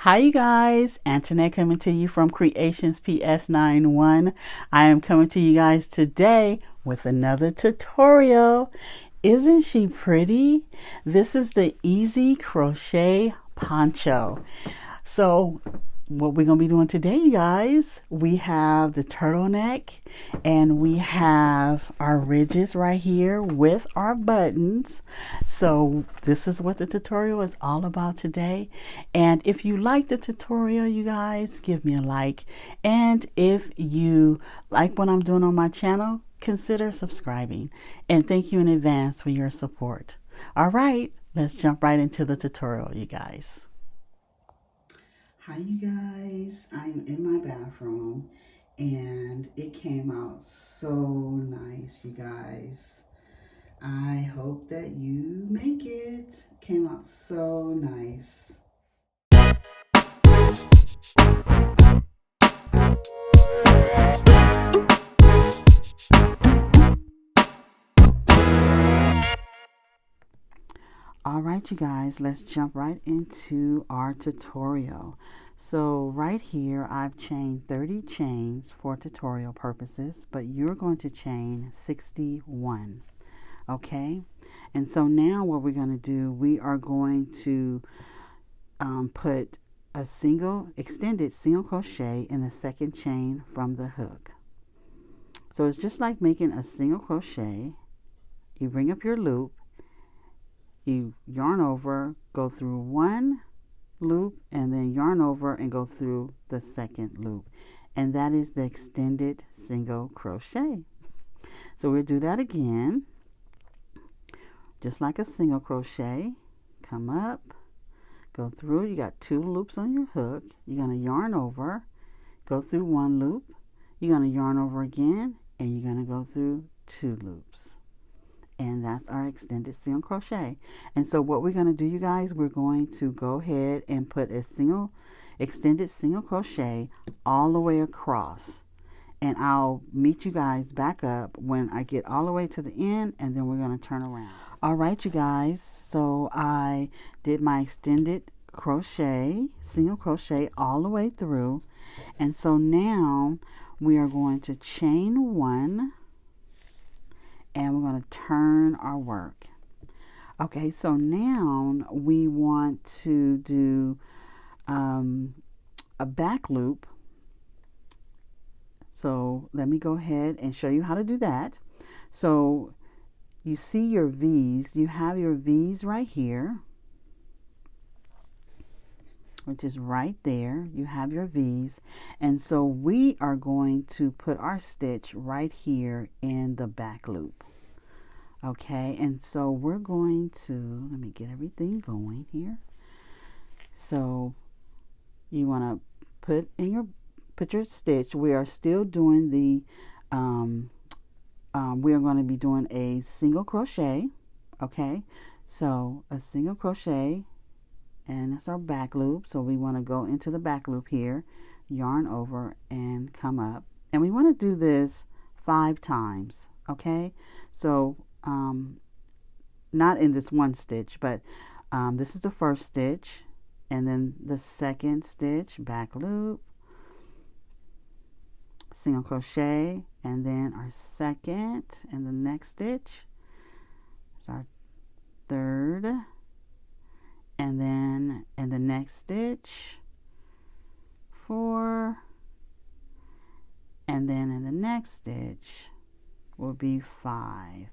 Hi you guys, Antoinette coming to you from Creations PS91. I am coming to you guys today with another tutorial. Isn't she pretty? This is the Easy Crochet Poncho. So what we're going to be doing today, you guys, we have the turtleneck and we have our ridges right here with our buttons. So this is what the tutorial is all about today. And if you like the tutorial, you guys, give me a like. And if you like what I'm doing on my channel, consider subscribing. And thank you in advance for your support. All right, let's jump right into the tutorial, you guys. Hi you guys, I'm in my bathroom and it came out so nice, you guys. I hope that you make it. Came out so nice. All right, you guys, let's jump right into our tutorial. So right here, I've chained 30 chains for tutorial purposes, but you're going to chain 61. Okay, and so now what we're going to do, we are going to put a extended single crochet in the second chain from the hook. So it's just like making a single crochet. You bring up your loop, you yarn over, go through one loop, and then yarn over and go through the second loop. And that is the extended single crochet. So we'll do that again. Just like a single crochet, come up, go through. You got 2 loops on your hook. You're going to yarn over, go through 1 loop. You're going to yarn over again, and you're going to go through 2 loops. And that's our extended single crochet. And so what we're going to do, you guys, we're going to go ahead and put a extended single crochet all the way across. And I'll meet you guys back up when I get all the way to the end, and then we're going to turn around. All right, you guys, so I did my extended crochet, single crochet all the way through. And so now we are going to chain 1 and we're going to turn our work. Okay, so now we want to do a back loop. So let me go ahead and show you how to do that. So you see your V's, you have your V's right here, which is right there. You have your V's. And so we are going to put our stitch right here in the back loop. Okay, and so we're going to, let me get everything going here. So you want to put your stitch. We are still doing the we are going to be doing a single crochet. Okay, so a single crochet, and that's our back loop. So we want to go into the back loop here, yarn over and come up, and we want to do this 5 times. Okay, so not in this one stitch, but this is the first stitch, and then the second stitch, back loop, single crochet, and then our second and the next stitch is our third, and then in the next stitch 4, and then in the next stitch will be 5.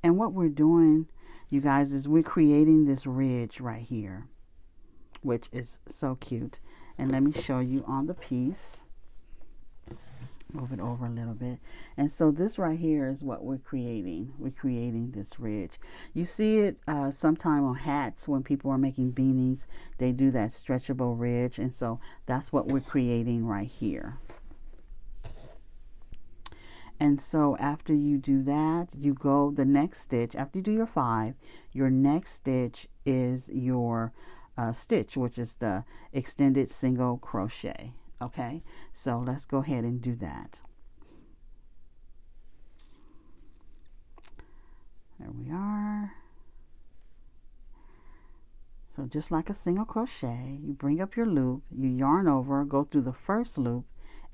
And what we're doing, you guys, is we're creating this ridge right here, which is so cute. And let me show you on the piece. Move it over a little bit. And so this right here is what we're creating. We're creating this ridge. You see it sometime on hats when people are making beanies. They do that stretchable ridge. And so that's what we're creating right here. And so after you do that, you go the next stitch. After you do your 5, your next stitch is your stitch, which is the extended single crochet. Okay, so let's go ahead and do that. There we are. So just like a single crochet, you bring up your loop, you yarn over, go through the first loop,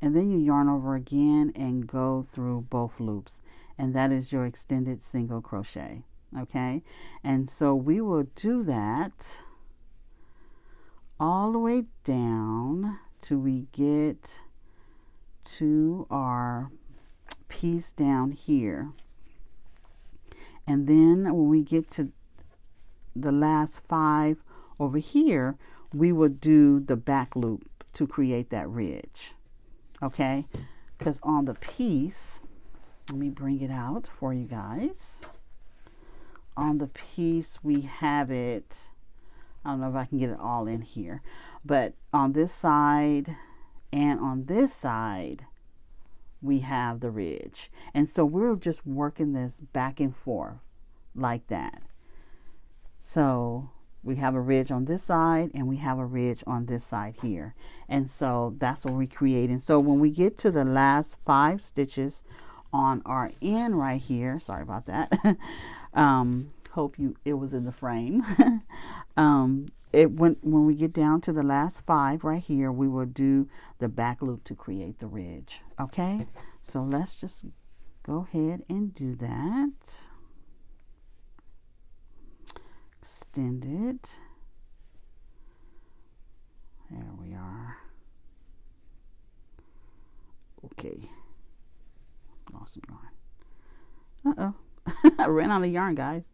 and then you yarn over again and go through both loops, and that is your extended single crochet. Okay, and so we will do that all the way down till we get to our piece down here. And then when we get to the last 5 over here, we will do the back loop to create that ridge. Okay, because on the piece, let me bring it out for you guys. On the piece we have it, I don't know if I can get it all in here, but on this side and on this side we have the ridge, and so we're just working this back and forth like that. So we have a ridge on this side and we have a ridge on this side here, and so that's what we create. And so when we get to the last 5 stitches on our end right here, sorry about that, hope it was in the frame. When we get down to the last 5 right here, we will do the back loop to create the ridge. Okay, so let's just go ahead and do that. Extend it. There we are. Okay, lost some yarn. Uh-oh. I ran out of yarn, guys.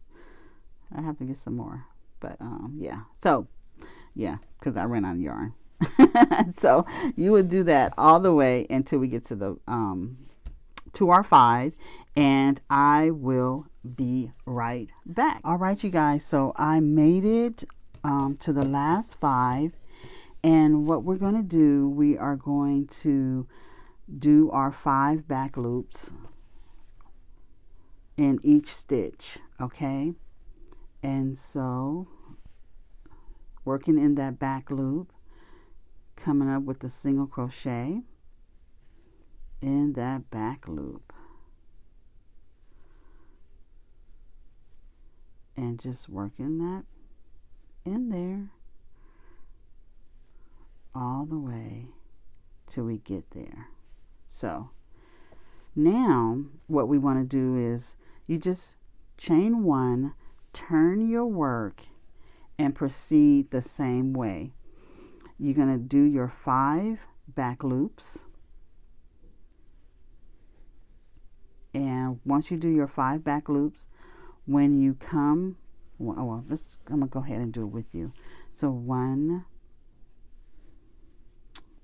I have to get some more, but yeah, so yeah, because I ran out of yarn. So you would do that all the way until we get to the to our 5, and I will be right back. All right, you guys, so I made it to the last 5, and what we're going to do, we are going to do our 5 back loops in each stitch. Okay, and so working in that back loop, coming up with a single crochet in that back loop, and just working that in there all the way till we get there. So now what we want to do is you just chain 1, turn your work, and proceed the same way. You're going to do your 5 back loops, and once you do your 5 back loops, when you come, I'm gonna go ahead and do it with you. So 1,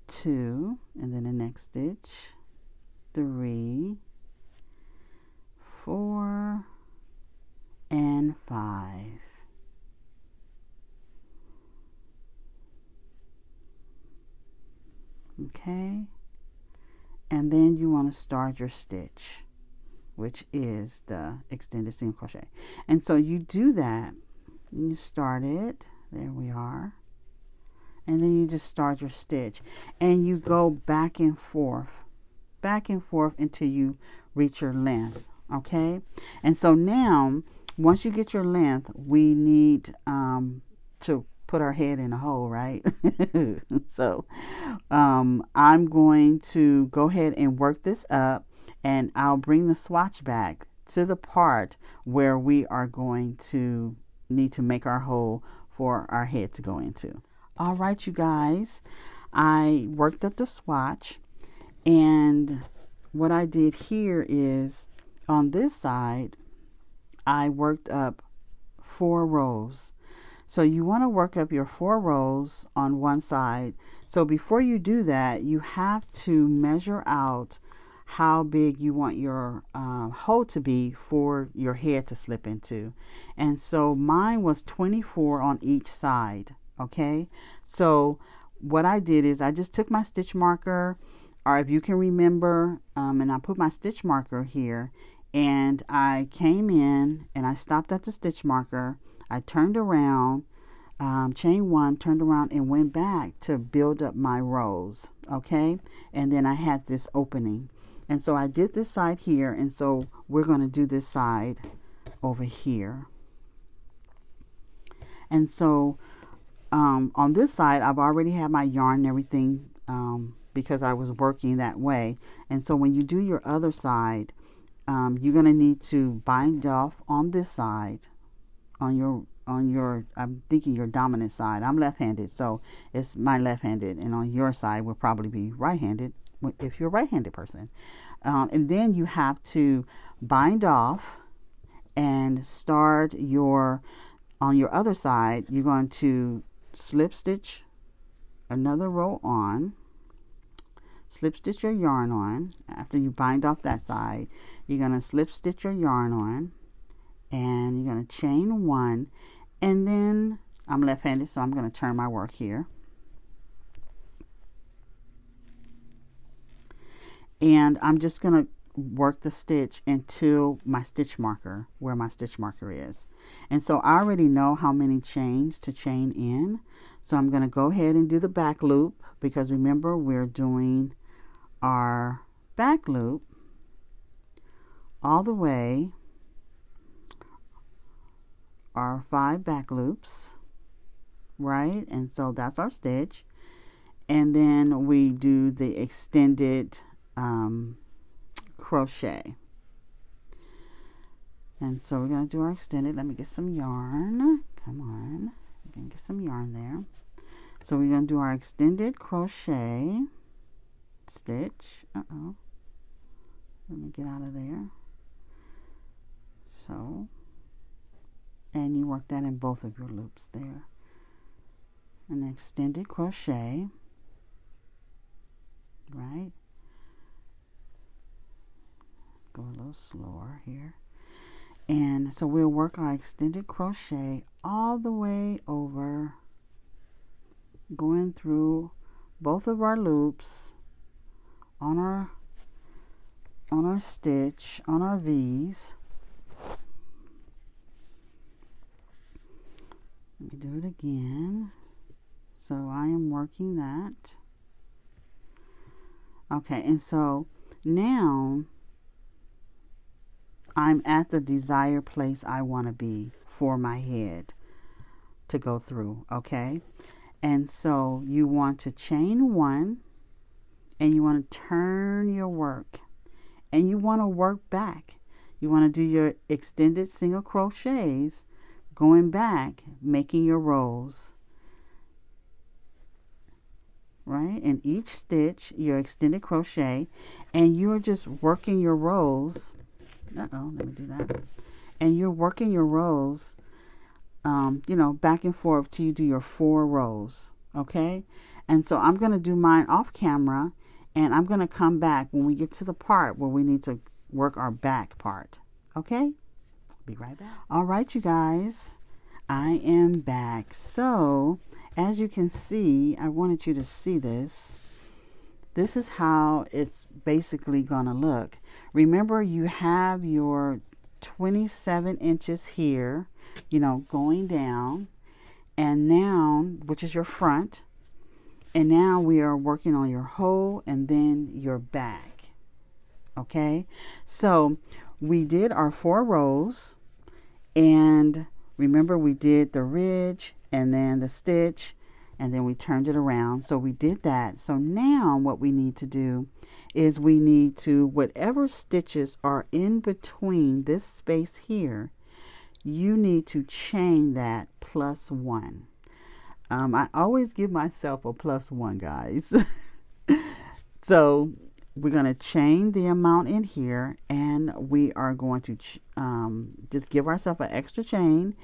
2, and then the next stitch, 3, 4, and 5. Okay, and then you want to start your stitch, which is the extended single crochet. And so you do that, you start it, there we are, and then you just start your stitch, and you go back and forth until you reach your length. Okay, and so now once you get your length, we need to put our head in a hole, right? So I'm going to go ahead and work this up, and I'll bring the swatch back to the part where we are going to need to make our hole for our head to go into. All right, you guys, I worked up the swatch, and what I did here is on this side I worked up 4 rows. So you want to work up your 4 rows on one side. So before you do that, you have to measure out how big you want your hole to be for your head to slip into. And so mine was 24 on each side. Okay, so what I did is I just took my stitch marker, or if you can remember, and I put my stitch marker here, and I came in and I stopped at the stitch marker. I turned around, chain 1, turned around and went back to build up my rows. Okay, and then I had this opening, and so I did this side here, and so we're going to do this side over here. And so on this side, I've already had my yarn and everything because I was working that way. And so when you do your other side, you're going to need to bind off on this side, on your I'm thinking your dominant side. I'm left-handed, so it's my left-handed, and on your side will probably be right-handed if you're a right-handed person. And then you have to bind off and start on your other side. You're going to slip stitch another row on, slip stitch your yarn on. After you bind off that side, you're going to slip stitch your yarn on, and you're going to chain one. And then I'm left-handed, so I'm going to turn my work here. And I'm just going to work the stitch until my stitch marker, where my stitch marker is. And so I already know how many chains to chain in. So I'm going to go ahead and do the back loop, because remember, we're doing our back loop all the way, our 5 back loops, right? And so that's our stitch. And then we do the extended crochet. And so we're going to do our extended. Let me get some yarn. Come on. I'm going to get some yarn there. So we're going to do our extended crochet stitch. Uh-oh. Let me get out of there. So, and you work that in both of your loops there. An extended crochet, right? Go a little slower here. And so we'll work our extended crochet all the way over, going through both of our loops on our stitch, on our V's. Let me do it again. So I am working that. Okay, and so now I'm at the desired place I want to be for my head to go through, okay? And so you want to chain one, and you want to turn your work, and you want to work back. You want to do your extended single crochets, going back, making your rows, right? In each stitch, your extended crochet, and you're just working your rows. Uh-oh, let me do that. And you're working your rows, you know, back and forth till you do your 4 rows, okay? And so I'm going to do mine off camera, and I'm going to come back when we get to the part where we need to work our back part, okay? Be right back. All right, you guys, I am back. So as you can see, I wanted you to see this. This is how it's basically gonna look. Remember, you have your 27 inches here, you know, going down, and now, which is your front, and now we are working on your hoe and then your back, okay? So we did our 4 rows, and remember, we did the ridge and then the stitch, and then we turned it around. So we did that. So now what we need to do is we need to, whatever stitches are in between this space here, you need to chain that +1. I always give myself a +1, guys. So we're going to chain the amount in here, and we are going to just give ourselves an extra chain,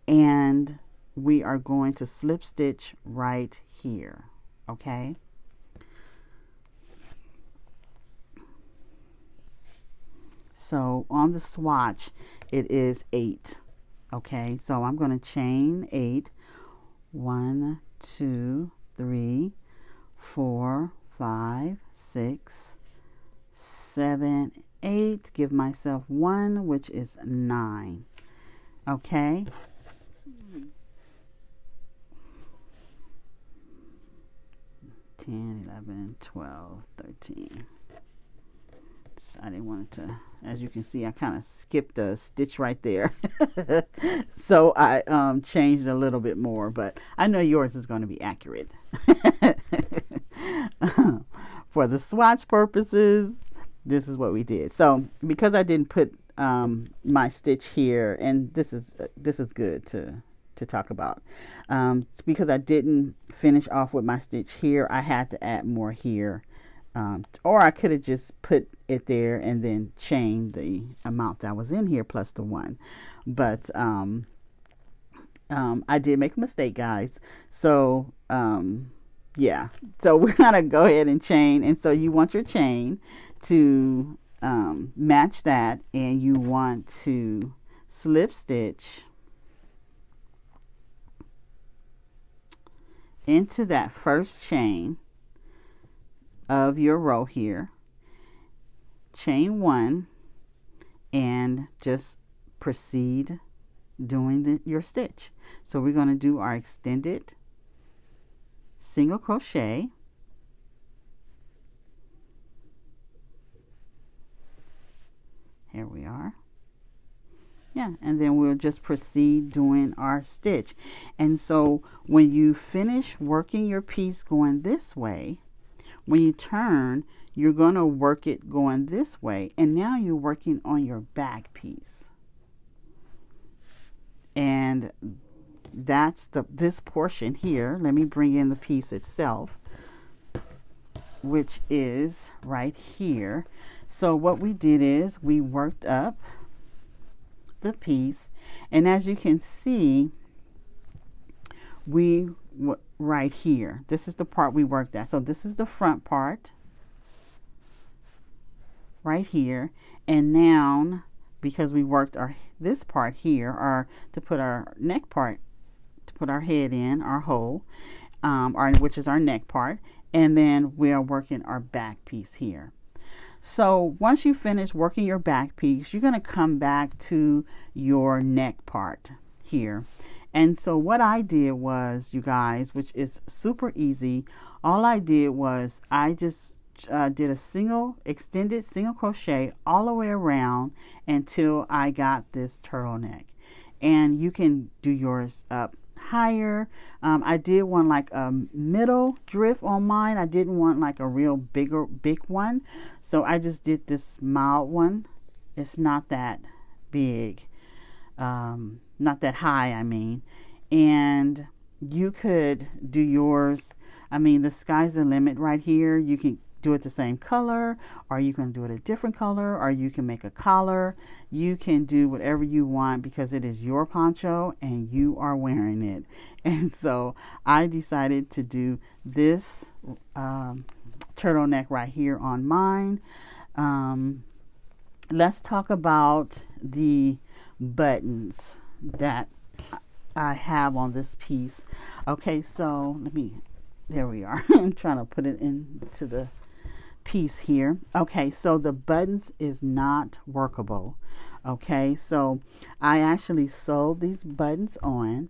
and we are going to slip stitch right here, okay? So on the swatch, it is 8, okay? So I'm going to chain 8. 1, 2, 3, 4, 5, 6, 7, 8. Give myself 1, which is 9, okay? 10, 11, 12, 13. I didn't want it to, as you can see, I kind of skipped a stitch right there. So I changed a little bit more, but I know yours is going to be accurate. For the swatch purposes, this is what we did. So because I didn't put my stitch here, and this is good to talk about, because I didn't finish off with my stitch here, I had to add more here, or I could have just put it there and then chain the amount that was in here plus the 1, but I did make a mistake, guys. So yeah, so we're gonna go ahead and chain, and so you want your chain to match that, and you want to slip stitch into that first chain of your row here, chain 1, and just proceed doing your stitch. So we're going to do our extended single crochet, here we are. Yeah, and then we'll just proceed doing our stitch. And so when you finish working your piece going this way, when you turn, you're going to work it going this way, and now you're working on your back piece. And that's this portion here. Let me bring in the piece itself, which is right here. So what we did is we worked up the piece, and as you can see, right here, this is the part we worked at. So this is the front part right here, and now because we worked this part here, or to put our neck part, to put our head in, our hole, which is our neck part, and then we are working our back piece here. So once you finish working your back piece, you're going to come back to your neck part here. And so what I did was, you guys, which is super easy, all I did was I just did a extended single crochet all the way around until I got this turtleneck. And you can do yours up higher. I did one like a middle drift on mine. I didn't want like a real big one, so I just did this mild one. It's not that big, not that high, I mean. And you could do yours, I mean, the sky's the limit right here. You can do it the same color, or you can do it a different color, or you can make a collar. You can do whatever you want because it is your poncho and you are wearing it. And so I decided to do this turtleneck right here on mine. Let's talk about the buttons that I have on this piece. Okay, so there we are. I'm trying to put it into the piece here. Okay, so the buttons is not workable. Okay, so I actually sewed these buttons on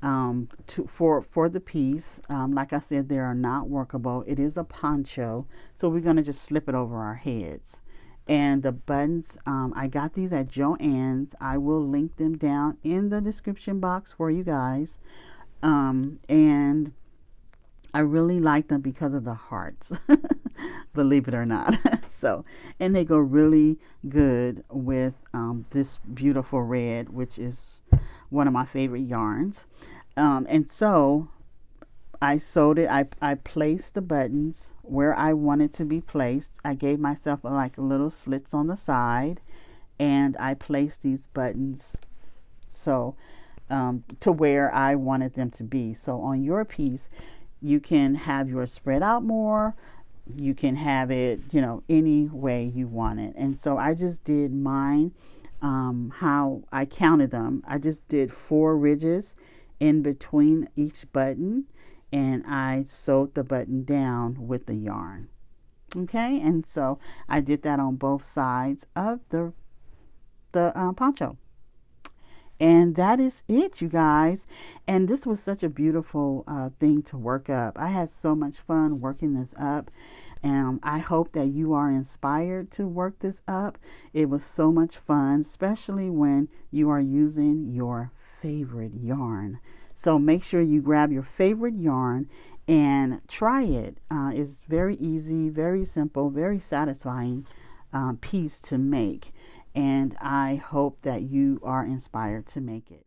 for the piece. Like I said, they are not workable. It is a poncho, so we're going to just slip it over our heads. And the buttons, I got these at Joann's. I will link them down in the description box for you guys. And I really like them because of the hearts, believe it or not. So, and they go really good with this beautiful red, which is one of my favorite yarns. And so I sewed it. I placed the buttons where I wanted to be placed. I gave myself like little slits on the side, and I placed these buttons so to where I wanted them to be. So on your piece, you can have yours spread out more. You can have it, you know, any way you want it. And so I just did mine, how I counted them. I just did 4 ridges in between each button, and I sewed the button down with the yarn. Okay, and so I did that on both sides of the poncho. And that is it, you guys. And this was such a beautiful thing to work up. I had so much fun working this up. I hope that you are inspired to work this up. It was so much fun, especially when you are using your favorite yarn. So make sure you grab your favorite yarn and try it. It's very easy, very simple, very satisfying piece to make. And I hope that you are inspired to make it.